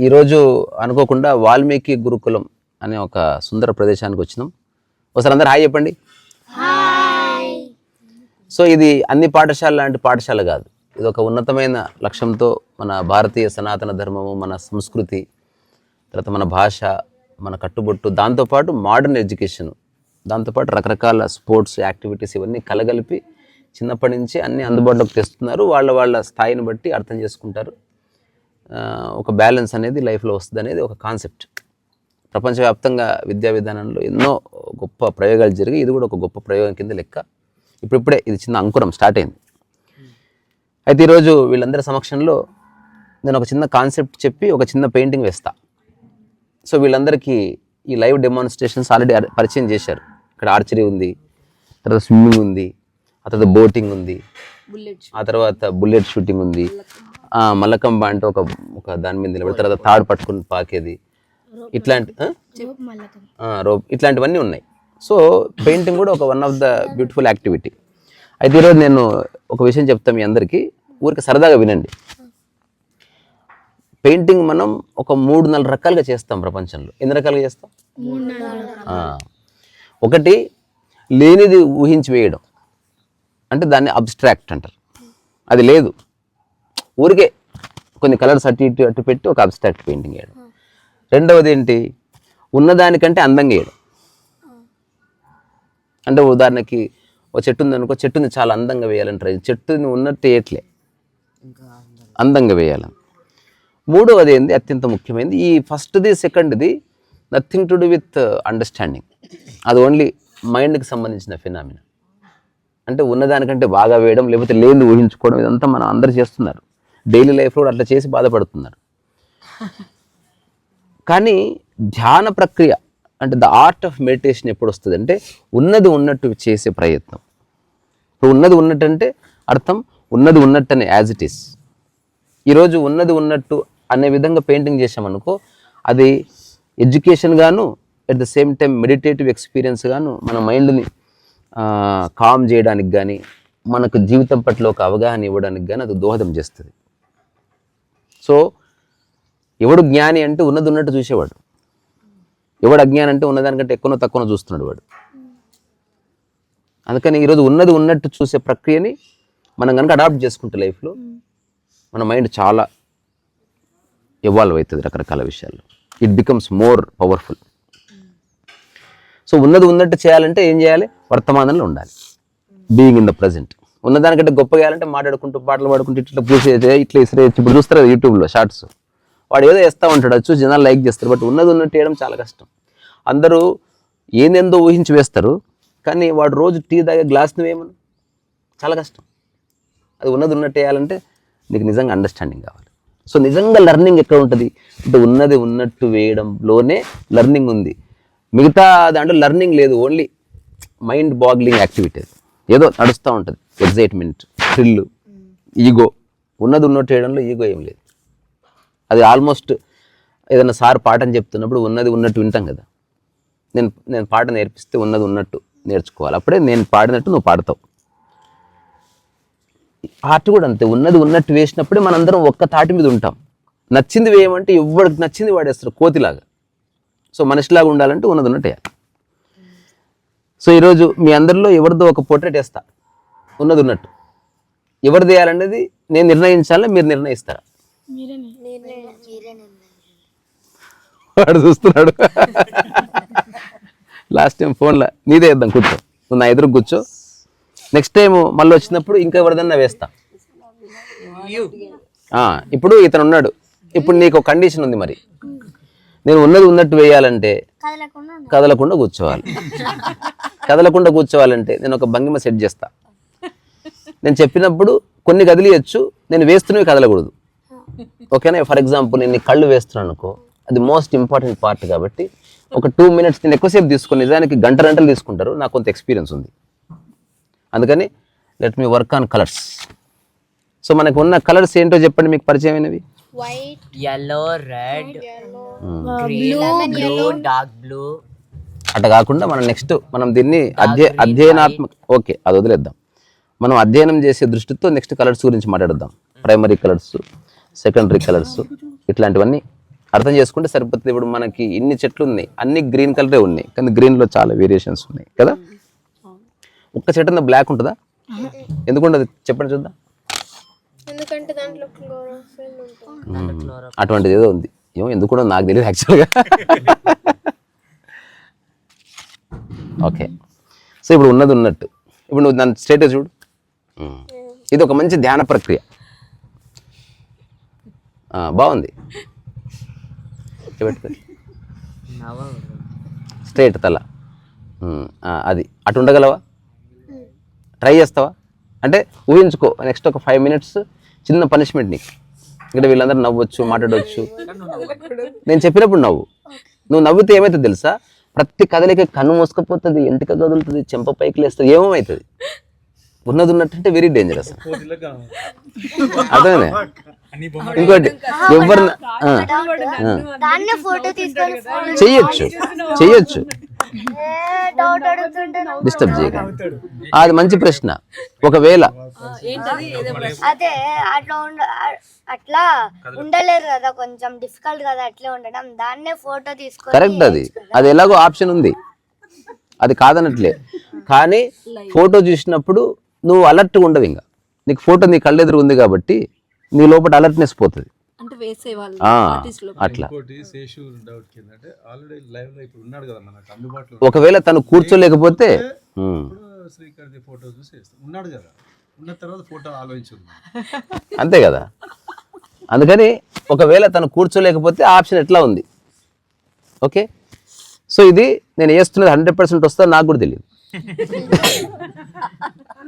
ఈరోజు అనుకోకుండా వాల్మీకి గురుకులం అనే ఒక సుందర ప్రదేశానికి వచ్చినాం. ఒకసారి అందరు హాయ్ చెప్పండి. సో ఇది అన్ని పాఠశాల లాంటి పాఠశాల కాదు. ఇది ఒక ఉన్నతమైన లక్ష్యంతో మన భారతీయ సనాతన ధర్మము, మన సంస్కృతి, తర్వాత మన భాష, మన కట్టుబొట్టు, దాంతోపాటు మోడర్న్ ఎడ్యుకేషన్, దాంతోపాటు రకరకాల స్పోర్ట్స్ యాక్టివిటీస్ ఇవన్నీ కలగలిపి చిన్నప్పటి నుంచి అన్నీ అందుబాటులోకి తెస్తున్నారు. వాళ్ళ స్థాయిని బట్టి అర్థం చేసుకుంటారు. ఒక బ్యాలెన్స్ అనేది లైఫ్లో వస్తుంది అనేది ఒక కాన్సెప్ట్. ప్రపంచవ్యాప్తంగా విద్యా విధానంలో ఎన్నో గొప్ప ప్రయోగాలు జరిగి ఇది కూడా ఒక గొప్ప ప్రయోగం కింద లెక్క. ఇప్పుడిప్పుడే ఇది చిన్న అంకురం స్టార్ట్ అయింది. అయితే ఈరోజు వీళ్ళందరి సమక్షంలో నేను ఒక చిన్న కాన్సెప్ట్ చెప్పి ఒక చిన్న పెయింటింగ్ వేస్తా. సో వీళ్ళందరికీ ఈ లైవ్ డెమాన్స్ట్రేషన్స్ ఆల్రెడీ పరిచయం చేశారు. ఇక్కడ ఆర్చరీ ఉంది, తర్వాత స్విమ్మింగ్ ఉంది, ఆ తర్వాత బోటింగ్ ఉంది, ఆ తర్వాత బుల్లెట్ షూటింగ్ ఉంది, మల్లకంబ అంటే ఒక దాని మీద నిలబడి తర్వాత తాడు పట్టుకుని పాకేది, ఇట్లాంటి రోప్, ఇట్లాంటివన్నీ ఉన్నాయి. సో పెయింటింగ్ కూడా ఒక one of the beautiful activity. అయితే ఈరోజు నేను ఒక విషయం చెప్తాను మీ అందరికీ, ఊరికి సరదాగా వినండి. పెయింటింగ్ మనం ఒక 3-4 రకాలుగా చేస్తాం ప్రపంచంలో. ఎన్ని రకాలుగా చేస్తాం? ఒకటి లేనిది ఊహించి వేయడం, అంటే దాన్ని అబ్స్ట్రాక్ట్ అంటారు. అది లేదు, ఊరికే కొన్ని కలర్స్ అటు ఇటు అటు పెట్టి ఒక అబ్స్ట్రాక్ట్ పెయింటింగ్ వేయడం. రెండవది ఏంటి? ఉన్నదానికంటే అందంగా వేయడం. అంటే ఉదాహరణకి ఒక చెట్టు ఉంది అనుకో, చెట్టుని చాలా అందంగా వేయాలని ట్రై, చెట్టుని ఉన్నట్టు వేయట్లే, అందంగా వేయాలని. మూడవది ఏంది, అత్యంత ముఖ్యమైనది, ఈ ఫస్ట్ది సెకండ్ది nothing to do with understanding. అది ఓన్లీ మైండ్కి సంబంధించిన ఫినామినా. అంటే ఉన్నదానికంటే బాగా వేయడం, లేకపోతే లేని ఊహించుకోవడం, ఇదంతా మనం అందరు చేస్తున్నారు. డైలీ లైఫ్లో కూడా అట్లా చేసి బాధపడుతున్నారు. కానీ ధ్యాన ప్రక్రియ అంటే ద ఆర్ట్ ఆఫ్ మెడిటేషన్ ఎప్పుడు వస్తుంది అంటే ఉన్నది ఉన్నట్టు చేసే ప్రయత్నం. ఇప్పుడు ఉన్నది ఉన్నట్టు అంటే అర్థం ఉన్నది ఉన్నట్టు అనే యాజ్ ఇట్ ఈస్. ఈరోజు ఉన్నది ఉన్నట్టు అనే విధంగా పెయింటింగ్ చేసామనుకో, అది ఎడ్యుకేషన్ గాను at the same time meditative experience గాను మన మైండ్ని కామ్ చేయడానికి కానీ మనకు జీవితం పట్ల ఒక అవగాహన ఇవ్వడానికి కానీ అది దోహదం చేస్తుంది. సో ఎవడు జ్ఞాని అంటే ఉన్నది ఉన్నట్టు చూసేవాడు, ఎవడు అజ్ఞాని అంటే ఉన్నదానికంటే ఎక్కువనో తక్కువనో చూస్తున్నాడు వాడు. అందుకని ఈరోజు ఉన్నది ఉన్నట్టు చూసే ప్రక్రియని మనం కనుక అడాప్ట్ చేసుకుంటే లైఫ్లో మన మైండ్ చాలా ఎవాల్వ్ అవుతుంది రకరకాల విషయాల్లో. It becomes more powerful. So ఉన్నది ఉన్నట్టు చేయాలంటే ఏం చేయాలి? వర్తమానంలో ఉండాలి, బీయింగ్ ఇన్ ద ప్రజెంట్. ఉన్నదానికంటే గొప్ప చేయాలంటే మాట్లాడుకుంటూ పాటలు పాడుకుంటూ ఇట్లా పూసేది, ఇట్లా ఇసిరేసి. ఇప్పుడు చూస్తారు యూట్యూబ్లో షార్ట్స్, వాడు ఏదో వేస్తూ ఉంటాడు, అది చూసి జనాలు లైక్ చేస్తారు. బట్ ఉన్నది ఉన్నట్టు వేయడం చాలా కష్టం. అందరూ ఏందేందో ఊహించి వేస్తారు, కానీ వాడు రోజు టీ తాగే గ్లాస్ని వేయమని చాలా కష్టం. అది ఉన్నది ఉన్నట్టు వేయాలంటే నీకు నిజంగా అండర్స్టాండింగ్ కావాలి. సో నిజంగా లెర్నింగ్ ఎక్కడ ఉంటుంది అంటే ఉన్నది ఉన్నట్టు వేయడంలోనే లెర్నింగ్ ఉంది. మిగతా దాంట్లో లెర్నింగ్ లేదు, ఓన్లీ మైండ్ బాగ్లింగ్ యాక్టివిటీ. ఏదో నడుస్తూ ఉంటుంది, ఎగ్జైట్మెంట్, థ్రిల్, ఈగో. ఉన్నది ఉన్నట్టు వేయడంలో ఈగో ఏం లేదు. అది ఆల్మోస్ట్ ఏదైనా సార్ పాఠం చెప్తున్నప్పుడు ఉన్నది ఉన్నట్టు వింటాం కదా. నేను పాట నేర్పిస్తే ఉన్నది ఉన్నట్టు నేర్చుకోవాలి, అప్పుడే నేను పాడినట్టు నువ్వు పాడతావు. ఆర్ట్ కూడా అంతే, ఉన్నది ఉన్నట్టు వేసినప్పుడే మనందరం ఒక్క తాటి మీద ఉంటాం. నచ్చింది వేయమంటే ఎవరికి నచ్చింది వాడేస్తారు కోతిలాగా. సో మనిషిలాగా ఉండాలంటే ఉన్నది ఉన్నట్టు వేయాలి. సో ఈరోజు మీ అందరిలో ఎవరిదో ఒక పోర్ట్రేట్ వేస్తా, ఉన్నది ఉన్నట్టు. ఎవరిది వేయాలనేది నేను నిర్ణయించాలా, మీరు నిర్ణయిస్తారా? వాడు చూస్తున్నాడు. లాస్ట్ టైం ఫోన్లో నీదే వేద్దాం, కూర్చో, నువ్వు నా ఎదురు కూర్చో. నెక్స్ట్ టైం మళ్ళీ వచ్చినప్పుడు ఇంకా ఎవరిదన్నా వేస్తా. ఇప్పుడు ఇతను ఉన్నాడు, ఇప్పుడు నీకు ఒక కండిషన్ ఉంది. మరి నేను ఉన్నది ఉన్నట్టు వేయాలంటే కదలకుండా కూర్చోవాలి. కదలకుండా కూర్చోవాలంటే నేను ఒక భంగిమ సెట్ చేస్తా. నేను చెప్పినప్పుడు కొన్ని కదిలియచ్చు, నేను వేస్తున్నవి కదలకూడదు. ఓకేనా? ఫర్ ఎగ్జాంపుల్ నేను నీ కళ్ళు వేస్తున్నాను అనుకో, అది మోస్ట్ ఇంపార్టెంట్ పార్ట్ కాబట్టి ఒక 2 minutes నేను ఎక్కువసేపు తీసుకుని, నిజానికి గంటలు తీసుకుంటారు, నాకు కొంత ఎక్స్పీరియన్స్ ఉంది. అందుకని let me work on colours. So మనకు ఉన్న కలర్స్ ఏంటో చెప్పండి, మీకు పరిచయమైనవి. White, yellow, red, blue, dark blue. అట్లా కాకుండా మనం దీన్ని అధ్యయనాత్మక, ఓకే అది వదిలేద్దాం. మనం అధ్యయనం చేసే దృష్టితో నెక్స్ట్ కలర్స్ గురించి మాట్లాడదాం. ప్రైమరీ కలర్స్, సెకండరీ కలర్స్, ఇట్లాంటివన్నీ అర్థం చేసుకుంటే సరిపోతుంది. ఇప్పుడు మనకి ఇన్ని చెట్లు ఉన్నాయి, అన్ని గ్రీన్ కలరే ఉన్నాయి, కానీ గ్రీన్లో చాలా వేరియేషన్స్ ఉన్నాయి కదా. ఒక్క చెట్టు అంతా బ్లాక్ ఉంటుందా? ఎందుకుండదు చెప్పండి చూద్దాం. ఎందుకంటే దాంట్లో క్లోరోఫిల్ ఉంటుంది. అటువంటిది ఏదో ఉంది, ఏమో ఎందుకు నాకు తెలియదు యాక్చువల్గా. ఓకే, సో ఇప్పుడు ఉన్నది ఉన్నట్టు, ఇప్పుడు నువ్వు దాని స్టేటస్ చూడు. ఇది ఒక మంచి ధ్యాన ప్రక్రియ. బాగుంది. స్ట్రైట్ తల, అది అటు ఉండగలవా? ట్రై చేస్తావా? అంటే ఊహించుకో, నెక్స్ట్ ఒక 5 minutes చిన్న పనిష్మెంట్ నీకు. ఇక్కడ వీళ్ళందరూ నవ్వచ్చు, మాట్లాడవచ్చు. నేను చెప్పినప్పుడు నువ్వు నవ్వితే ఏమవుతుంది తెలుసా? ప్రతి కదలిక కన్ను మూసుకపోతుంది, ఎంటిక కదులుతుంది, చెంప పైకి లేస్తుంది, ఏమవుతుంది? ఉన్నది ఉన్నట్టుంటే వెరీ డేంజరస్. అర్థమైందా? ఇంకోటి ఎవరు చెయ్యొచ్చు, డిస్టర్బ్ చేయకండి. అది మంచి ప్రశ్న. ఒకవేళ అదే అట్లా ఉండలేరు కదా, కొంచెం డిఫికల్ట్ కదా అట్లే ఉండడం, దాన్నే ఫోటో తీసుకొని కరెక్ట్. అది ఎలాగో ఆప్షన్ ఉంది, అది కాదనట్లే. కానీ ఫోటో చూసినప్పుడు నువ్వు అలర్ట్గా ఉండవు. ఇంకా నీకు ఫోటో నీ కళ్ళెదురు ఉంది కాబట్టి నీ లోపల అలర్ట్నెస్ పోతుంది. అట్లా ఒకవేళ తను కూర్చోలేకపోతే అంతే కదా. అందుకని ఒకవేళ తను కూర్చోలేకపోతే ఆప్షన్ ఎట్లా ఉంది. ఓకే, సో ఇది నేను వేస్తున్నది 100% వస్తా నాకు కూడా తెలియదు.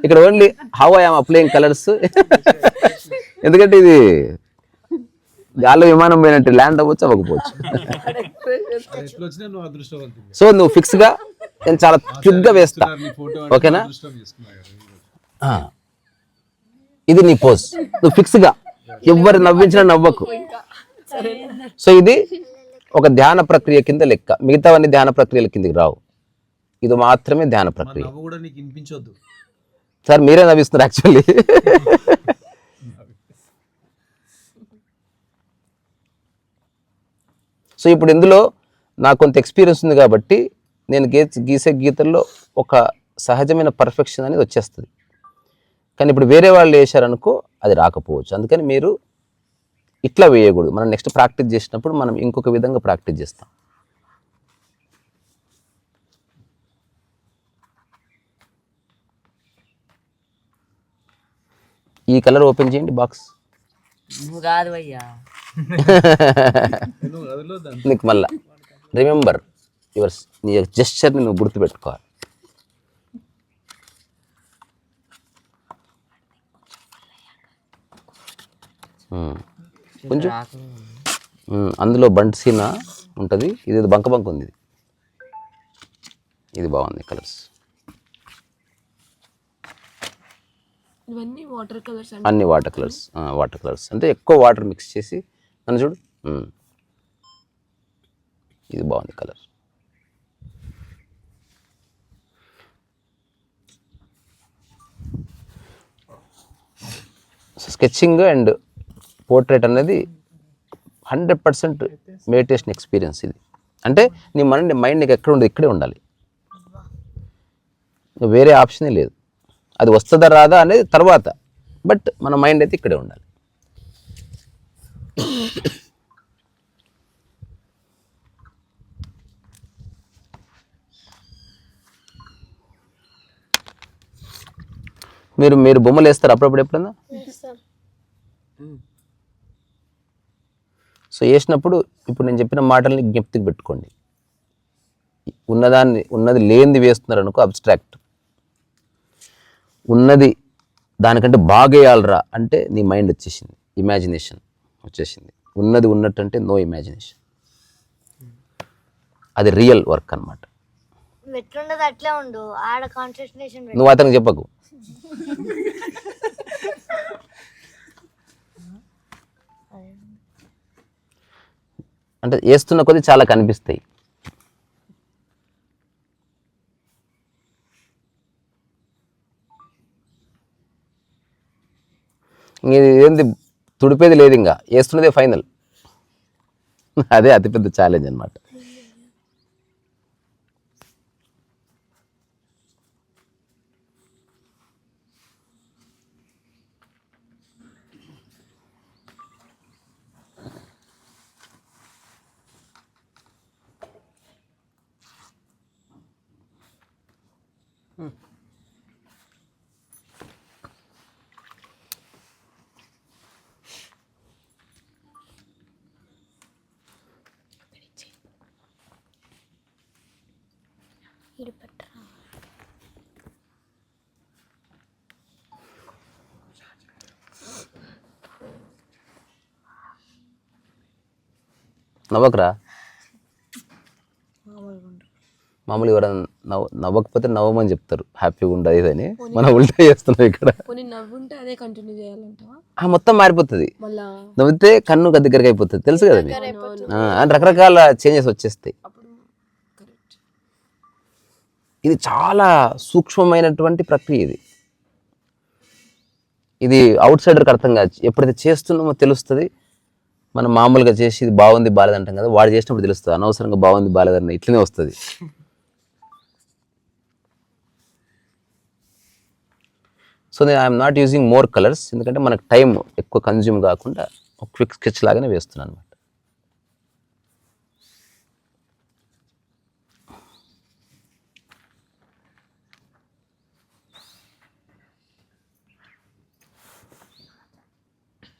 ఇక్కడ only how I am applying colours. ఎందుకంటే ఇది గాల్లో విమానం పోయినట్టు ల్యాండ్ అవ్వచ్చు, అవ్వకపోవచ్చు. సో నువ్వు ఫిక్స్గా, నేను చాలా క్విక్గా వేస్తా, ఓకేనా? ఇది నీ పోజ్, నువ్వు ఫిక్స్గా ఎవరు నవ్వించినా నవ్వకు. సో ఇది ఒక ధ్యాన ప్రక్రియ కింద లెక్క, మిగతావన్నీ ధ్యాన ప్రక్రియల కిందకి రావు. ఇది మాత్రమే ధ్యాన ప్రక్రియ. సార్ మీరే నవ్విస్తున్నారు యాక్చువల్లీ. సో ఇప్పుడు ఇందులో నాకు కొంత ఎక్స్పీరియన్స్ ఉంది కాబట్టి నేను గీసే గీతల్లో ఒక సహజమైన పర్ఫెక్షన్ అనేది వచ్చేస్తుంది. కానీ ఇప్పుడు వేరే వాళ్ళు వేశారనుకో అది రాకపోవచ్చు. అందుకని మీరు ఇట్లా వేయకూడదు. మనం నెక్స్ట్ ప్రాక్టీస్ చేసినప్పుడు మనం ఇంకొక విధంగా ప్రాక్టీస్ చేస్తాం. ఈ కలర్ ఓపెన్ చేయండి బాక్స్. కాదు భయ్యా, నీకు మళ్ళా రిమెంబర్ యువర్స్, నీ జెస్చర్ని నువ్వు గుర్తుపెట్టుకోవాలి. కొంచెం అందులో బంట్ సీనా ఉంటుంది, ఇది బంక ఉంది. ఇది బాగుంది కలర్స్, అన్ని వాటర్ కలర్స్ అంటే ఎక్కువ వాటర్ మిక్స్ చేసి నన్ను చూడు. ఇది బాగుంది కలర్. స్కెచింగ్ అండ్ పోర్ట్రేట్ అనేది 100% మెడిటేషన్ ఎక్స్పీరియన్స్. ఇది అంటే నీ మైండ్ నీకు ఎక్కడ ఉండదు, ఇక్కడే ఉండాలి, వేరే ఆప్షనే లేదు. అది వస్తుందా రాదా అనేది తర్వాత, బట్ మన మైండ్ అయితే ఇక్కడే ఉండాలి. మీరు బొమ్మలు వేస్తారు అప్పుడప్పుడు ఎప్పుడన్నా? సో వేసినప్పుడు ఇప్పుడు నేను చెప్పిన మాటల్ని జ్ఞప్తికి పెట్టుకోండి. ఉన్నది లేనిది వేస్తున్నారు అనుకో అబ్స్ట్రాక్ట్, ఉన్నది దానికంటే బాగా వేయాలరా అంటే నీ మైండ్ వచ్చేసింది, ఇమాజినేషన్ వచ్చేసింది. ఉన్నది ఉన్నట్టు అంటే నో ఇమాజినేషన్, అది రియల్ వర్క్ అనమాట. నువ్వు అతనికి చెప్పకు. అంటే వేస్తున్న కొద్ది చాలా కనిపిస్తాయి. ఇది ఏంది తుడిపేది లేదు, ఇంకా వేస్తున్నదే ఫైనల్. అదే అతిపెద్ద ఛాలెంజ్ అనమాట. నవ్వకరా, మామూలు ఎవరైనా నవ్వకపోతే నవ్వమని చెప్తారు, హ్యాపీగా ఉండదు ఇదని. మనం ఉల్టా చేస్తున్నాం ఇక్కడ. నవ్వుంటే అదే కంటిన్యూ చేయాలంటావా? మొత్తం మారిపోతుంది. మళ్ళా నవ్వితే కన్ను దగ్గరికి అయిపోతుంది, తెలుసు కదా మీకు. అండ్ రకరకాల చేంజెస్ వచ్చేస్తాయి. ఇది చాలా సూక్ష్మమైనటువంటి ప్రక్రియ. ఇది అవుట్ సైడర్కి అర్థం కాదు. ఎప్పుడైతే చేస్తున్నామో తెలుస్తుంది. మనం మామూలుగా చేసి ఇది బాగుంది బాలేదు అంటాం కదా, వాడు చేసినప్పుడు తెలుస్తుంది. అనవసరంగా బాగుంది బాలేదన్న ఇట్లనే వస్తుంది. సో నేను I'm not using more colours, ఎందుకంటే మనకు టైం ఎక్కువ కన్జ్యూమ్ కాకుండా ఒక క్విక్ స్కెచ్ లాగానే వేస్తున్నాను అనమాట.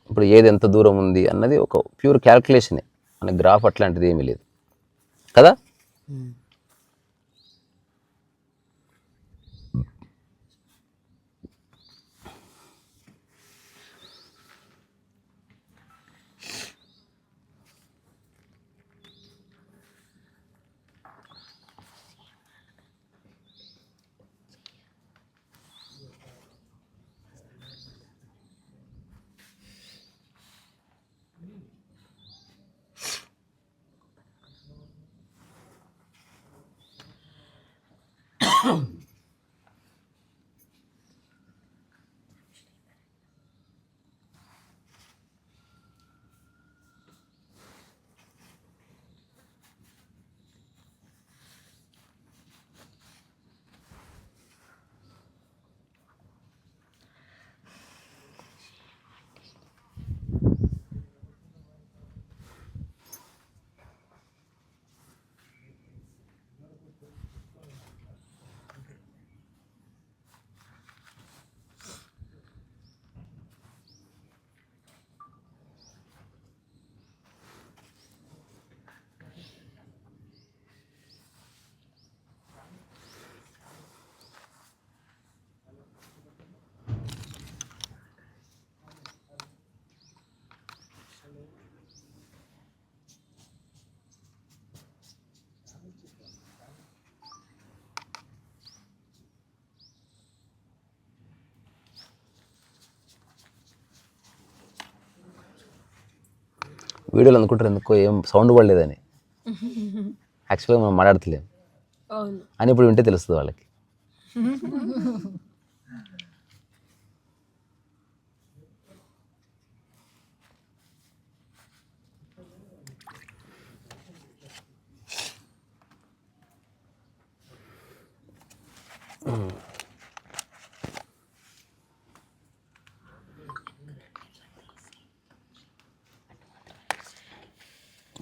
ఇప్పుడు ఏది ఎంత దూరం ఉంది అన్నది ఒక ప్యూర్ క్యాల్కులేషనే, మన గ్రాఫ్ అట్లాంటిది ఏమీ లేదు కదా. వీడియోలు అనుకుంటారు ఎందుకో ఏం సౌండ్ పడలేదని. యాక్చువల్గా మనం మాట్లాడతలేము అని ఇప్పుడు వింటే తెలుస్తుంది వాళ్ళకి.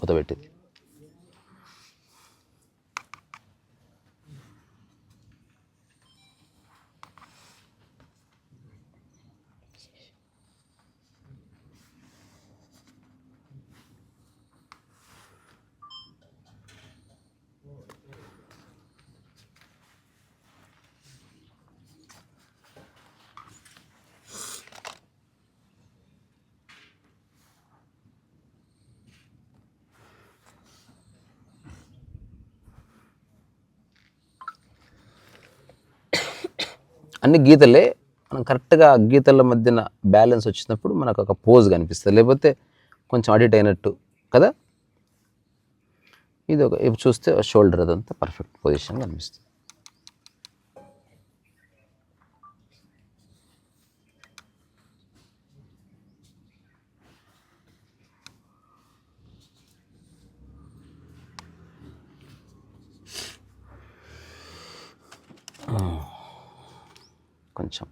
కొత్త పెట్టింది. అన్ని గీతలే, మనం కరెక్ట్గా గీతల మధ్యన బ్యాలెన్స్ వచ్చినప్పుడు మనకు ఒక పోజ్ కనిపిస్తుంది, లేకపోతే కొంచెం అడిట్ అయినట్టు కదా. ఇది ఒక ఇప్పుడు చూస్తే షోల్డర్ అదంతా పర్ఫెక్ట్ పొజిషన్ కనిపిస్తుంది. కొంచెం.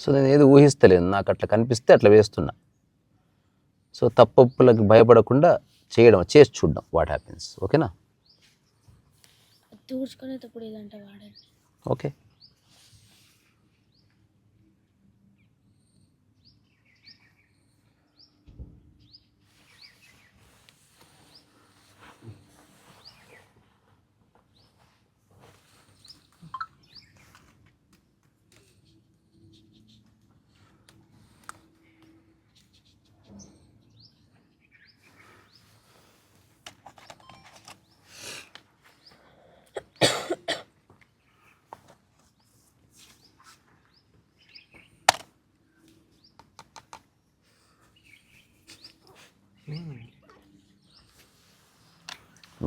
సో నేను ఏది ఊహిస్తలేను, నాకు అట్లా కనిపిస్తే అట్లా వేస్తున్నా. సో తప్పులకు భయపడకుండా చేసి చూడడం వాట్ హ్యాపెన్స్. ఓకేనా? తూర్చుకునేటప్పుడు ఇదంటే వాడండి. ఓకే.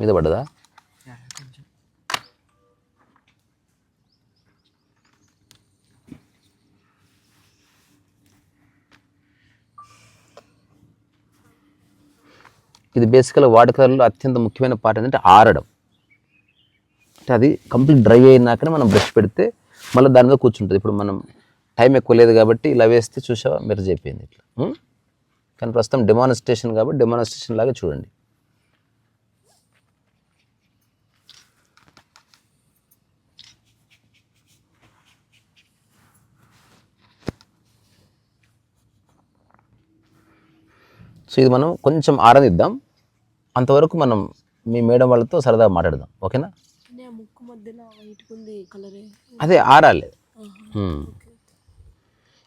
మీద పడ్డదా? ఇది బేసికల్గా వాటర్ కలర్లో అత్యంత ముఖ్యమైన పార్ట్ ఏంటంటే ఆరడం. అంటే అది కంప్లీట్ డ్రై అయినాకనే మనం బ్రష్ పెడితే మళ్ళీ దాని మీద కూర్చుంటుంది. ఇప్పుడు మనం టైం ఎక్కువ లేదు కాబట్టి ఇలా వేస్తే చూసావా మెర్జ్ అయిపోయింది ఇట్లా. కానీ ప్రస్తుతం డెమాన్స్ట్రేషన్ కాబట్టి డెమాన్స్ట్రేషన్ లాగా చూడండి. సో ఇది మనం కొంచెం ఆరనిద్దాం, అంతవరకు మనం మీ మేడం వాళ్ళతో సరదాగా మాట్లాడదాం. ఓకేనా? ముక్కు మధ్యలో వైట్ ఉంది కలర్, అదే ఆరాలి.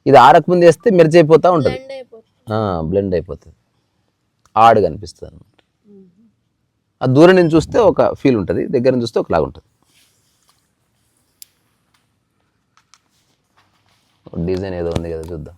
ఇది ఆరకముందు వేస్తే మెర్జ్ అయిపోతూ ఉంటుంది, బ్లెండ్ అయిపోతుంది, ఆడుగా అనిపిస్తుంది అనమాట. ఆ దూరం నుంచి చూస్తే ఒక ఫీల్ ఉంటుంది, దగ్గర నుంచి చూస్తే ఒకలాగా ఉంటుంది. డిజైన్ ఏదో ఉంది కదా, చూద్దాం.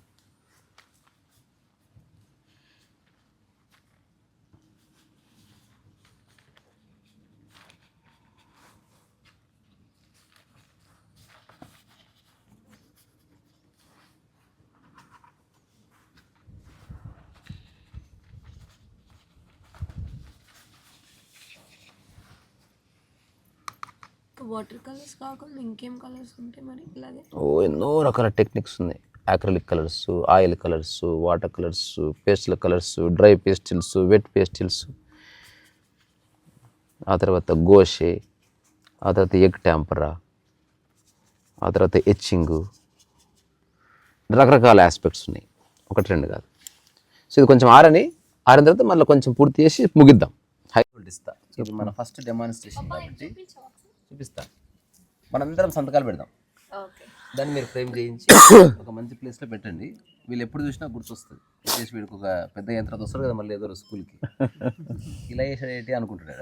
వాటర్ కలర్స్ కాకుండా ఇంకేం కలర్స్ ఉంటాయి మరి ఇలాగే? ఎన్నో రకాల టెక్నిక్స్ ఉన్నాయి. Acrylic colours, oil colours, water colours, pastel colours, dry pastels, wet pastels, ఆ తర్వాత గోషే, ఆ తర్వాత ఎగ్ ట్యాంపరా, ఆ తర్వాత ఎచ్చింగు, రకరకాల ఆస్పెక్ట్స్ ఉన్నాయి, ఒకటి రెండు కాదు. సో ఇది కొంచెం ఆరిన తర్వాత మళ్ళీ కొంచెం పూర్తి చేసి ముగిద్దాం. హై ఇస్తా. ఇది మన ఫస్ట్ డెమాన్స్ట్రేషన్ కాబట్టి చూపిస్తా. మనందరం సంతకాలు పెడదాం. దాన్ని మీరు ఫ్రేమ్ చేయించి ఒక మంచి ప్లేస్లో పెట్టండి. వీళ్ళు ఎప్పుడు చూసినా గుర్తొస్తుంది. చేసి వీడికి ఒక పెద్ద యంత్రం వస్తారు కదా మళ్ళీ ఏదో స్కూల్కి, ఇలా చేసాడు ఏంటి అనుకుంటున్నాడు.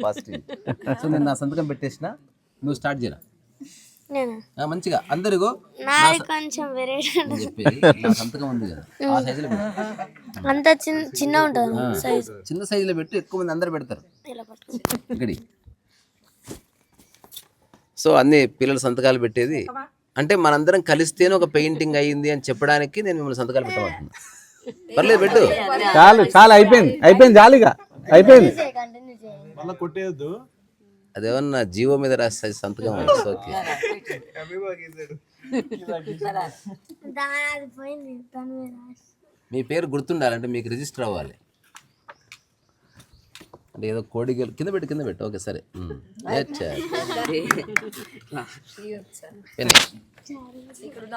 పాజిటివ్. సో నేను నా సంతకం పెట్టేసిన, నువ్వు స్టార్ట్ చేయరా మంచిగా. అందరిగో చెప్పేది నా సంతకం ఉంది కదా, ఆ సైజులో అంత చిన్న ఉంటుంది, చిన్న సైజులో పెట్టి ఎక్కువ మంది అందరు పెడతారు ఇక్కడి. సో అన్ని పిల్లలు సంతకాలు పెట్టేది అంటే మనందరం కలిస్తేనే ఒక పెయింటింగ్ అయ్యింది అని చెప్పడానికి నేను మిమ్మల్ని సంతకాలు పెట్టమంటున్నా. పర్లేదు పెట్టు, చాలా అయిపోయింది జాలిగా అయిపోయింది. అదేమన్నా జీవో మీద రాసే సంతకం. ఓకే, మీ పేరు గుర్తుండాలంటే మీకు రిజిస్టర్ అవ్వాలి. అంటే ఏదో కోడి కింద పెట్టు. ఓకే సరే.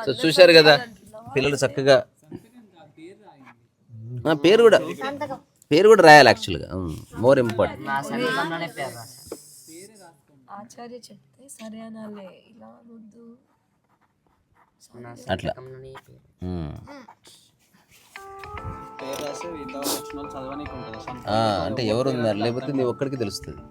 సో చూశారు కదా పిల్లలు చక్కగా పేరు కూడా రాయాలి. యాక్చువల్గా మోర్ ఇంపార్టెంట్. ఆచార్య చెప్తే సరే అనాలే, ఇలా వద్దు అట్లా. పేరు రాసి ఇంతవరకు వచ్చిన వాళ్ళు చదవనీకి ఉంటుంది సొంత అంటే ఎవరు ఉన్నారు, లేకపోతే నీ ఒక్కడికి తెలుస్తుంది.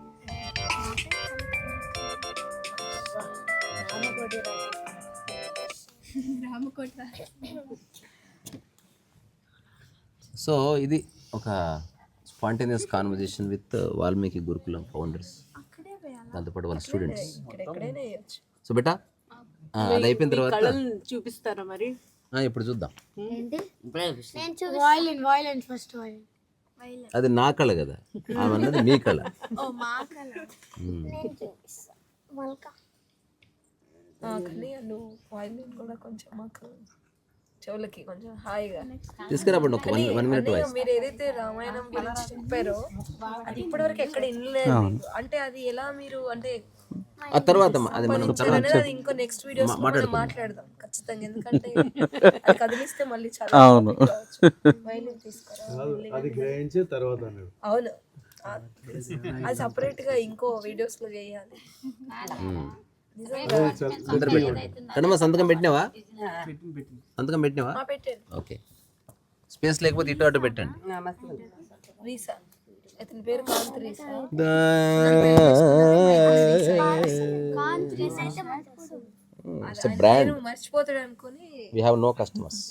సో ఇది ఒక స్పాంటేనియస్ కాన్వర్జేషన్ విత్ వాల్మీకి గురుకులం ఫౌండర్స్, దాంతోపాటు వాళ్ళ స్టూడెంట్స్. ఎక్కడైనా వేయచ్చు. సో బేటా అది అయిపోయిన తర్వాత చూపిస్తారా మరి? ఇప్పుడు చూద్దాం. వాయిలెన్ ఫస్ట్ వాయిలెన్. అది నా కళ కదా, ఆమె అన్నది మీ కళ. కానీ నువ్వు వాయిలిన్ కూడా కొంచెం మాకు చెవులకి కొంచెం హాయిగా తీసుకురాబడి ఒక 1 minute వాయిస్. మీరు ఏదైతే రామాయణం గురించి చెప్పారో అది ఇప్పటివరకు ఎక్కడ వినలేదు. అంటే అది ఎలా మీరు అంటే ఆ తర్వాత అది మనం అనేది అది ఇంకో నెక్స్ట్ వీడియోస్ మాట్లాడదాం ఖచ్చితంగా. ఎందుకంటే అది కదిలిస్తే మళ్ళీ చాలా వైలిన్ తీసుకురా. అది గ్రహించి తర్వాత అవును, అది సపరేట్ గా ఇంకో వీడియోస్ లో చేయాలి. కనుమ సంతకం పెట్టినావా? సంతకం పెట్టినావా? పెట్టాను. ఓకే, స్పేస్ లేకపోతే ఇటు అటు పెట్టండి. రీసా, అతని పేరు కాంత్ రీసా. It's a brand. మర్చిపోతాడు అనుకుని we have no customers.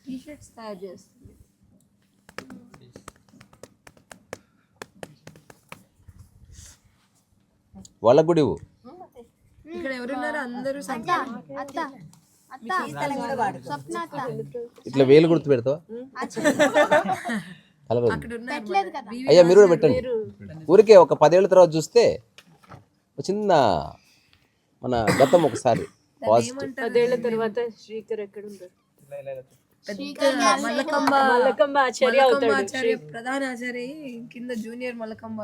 T-shirts తయారు చేస్తుంది. వాళ్ళకు కూడా ఇవ్వు. ఇక్కడ ఎవరున్నారు? అందరూ ఇట్లా వేలు గుర్తు పెడతావా? అక్కడ ఉన్నారు. అయ్యా మీరు కూడా పెట్టండి. ఊరికే ఒక 10 ఏళ్ళ తర్వాత చూస్తే ఒక చిన్న మన గతం ఒకసారి పాజిటివ్. 10 ఏళ్ల తర్వాత శ్రీకర్ ఎక్కడ ఉంటారు? మల్లకంబ ఆచార్య ప్రధాన ఆచార్య కింద జూనియర్ మల్లకంబ.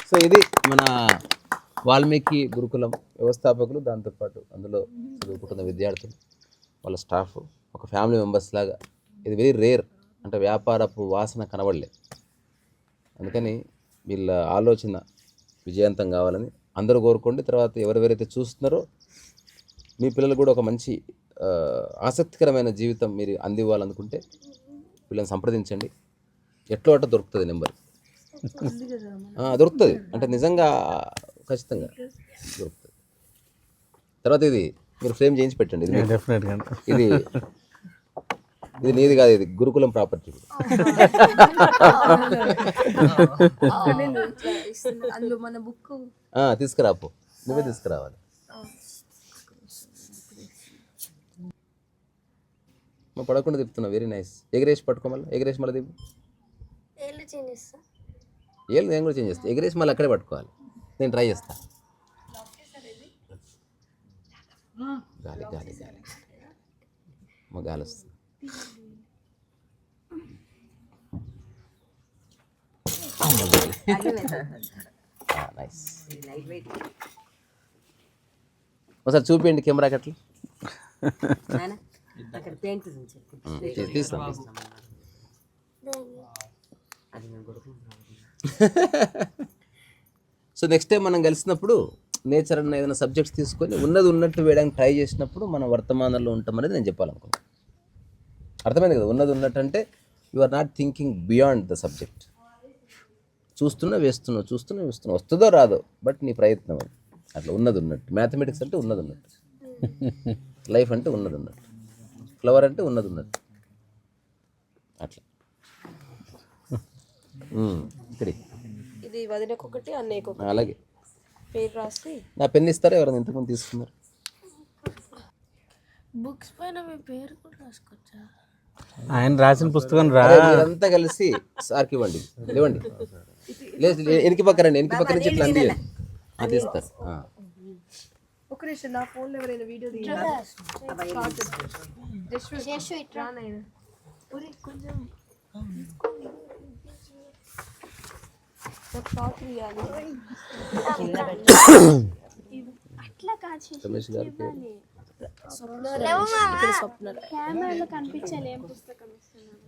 సో ఇది మన వాల్మీకి గురుకులం వ్యవస్థాపకులు, దాంతోపాటు అందులో చదువుకుంటున్న విద్యార్థులు, వాళ్ళ స్టాఫ్, ఒక ఫ్యామిలీ మెంబర్స్ లాగా. ఇది వెరీ రేర్, అంటే వ్యాపారపు వాసన కనబడలే. అందుకని వీళ్ళ ఆలోచన విజయవంతం కావాలని అందరూ కోరుకోండి. తర్వాత ఎవరెవరైతే చూస్తున్నారో మీ పిల్లలు కూడా ఒక మంచి ఆసక్తికరమైన జీవితం మీరు అందివ్వాలనుకుంటే వీళ్ళని సంప్రదించండి. ఎట్లో అట్లా దొరుకుతుంది నెంబర్, దొరుకుతుంది అంటే నిజంగా ఖచ్చితంగా దొరుకుతుంది. తర్వాత ఇది మీరు ఫ్రేమ్ చేయించి పెట్టండి. ఇది ఇది ఇది నీది కాదు, ఇది గురుకులం ప్రాపర్టీ. అందులో మన బుక్ తీసుకురాపో, నువ్వే తీసుకురావాలి. మా పడకుండా తిప్పుతున్నా, వెరీ నైస్. ఎగరేసి పట్టుకో, మళ్ళీ ఎగరేసి మళ్ళీ తిప్పు. ఏళ్ళు నేను కూడా చేంజ్ చేస్తాను. ఎగరేసి మళ్ళీ అక్కడే పట్టుకోవాలి. నేను ట్రై చేస్తాను. గాలి గాలి గాలి మా గాలి వస్తుంది. నైస్. ఒకసారి చూపించండి కెమెరాకి అట్లా. తీస్తాం. సో నెక్స్ట్ టైం మనం కలిసినప్పుడు నేచర్ అన్న ఏదైనా సబ్జెక్ట్స్ తీసుకొని ఉన్నది ఉన్నట్టు వేయడానికి ట్రై చేసినప్పుడు మనం వర్తమానంలో ఉంటాం అనేది నేను చెప్పాలనుకున్నాను. అర్థమైంది కదా? ఉన్నది ఉన్నట్టు అంటే you are not thinking beyond the subject. చూస్తున్నా వేస్తున్నావు వస్తుందో రాదో బట్ నీ ప్రయత్నం అది అట్లా ఉన్నది ఉన్నట్టు. మ్యాథమెటిక్స్ అంటే ఉన్నది ఉన్నట్టు, లైఫ్ అంటే ఉన్నది ఉన్నట్టు, ఫ్లవర్ అంటే ఉన్నది ఉన్నట్టు అట్లా. ఇక్కడ ఇది వదినకొకటి అన్నయ్యకొకటి అలాగే పేరు రాసి నా పెన్ ఇస్తారా? ఎవరైనా ఇంతకుముందు తీసుకున్నారు? బుక్స్ పైన మీ పేరు కూడా రాసుకోవచ్చా? ఆయన రాసిన పుస్తకం రా. అరే, మీరంతా కలిసి సార్కి ఇవ్వండి. లేవండి, లేదు వెనక పక్క రండి, వెనక పక్క నుంచి ఇట్లా అందియండి, అది ఇస్తారు. ఒక నిమిషం, నా ఫోన్ లో ఎవరైనా వీడియో రమేష్ గారి పేరు కెమెరాలో కనిపించాలి ఏం పుస్తకం ఇస్తున్నారు.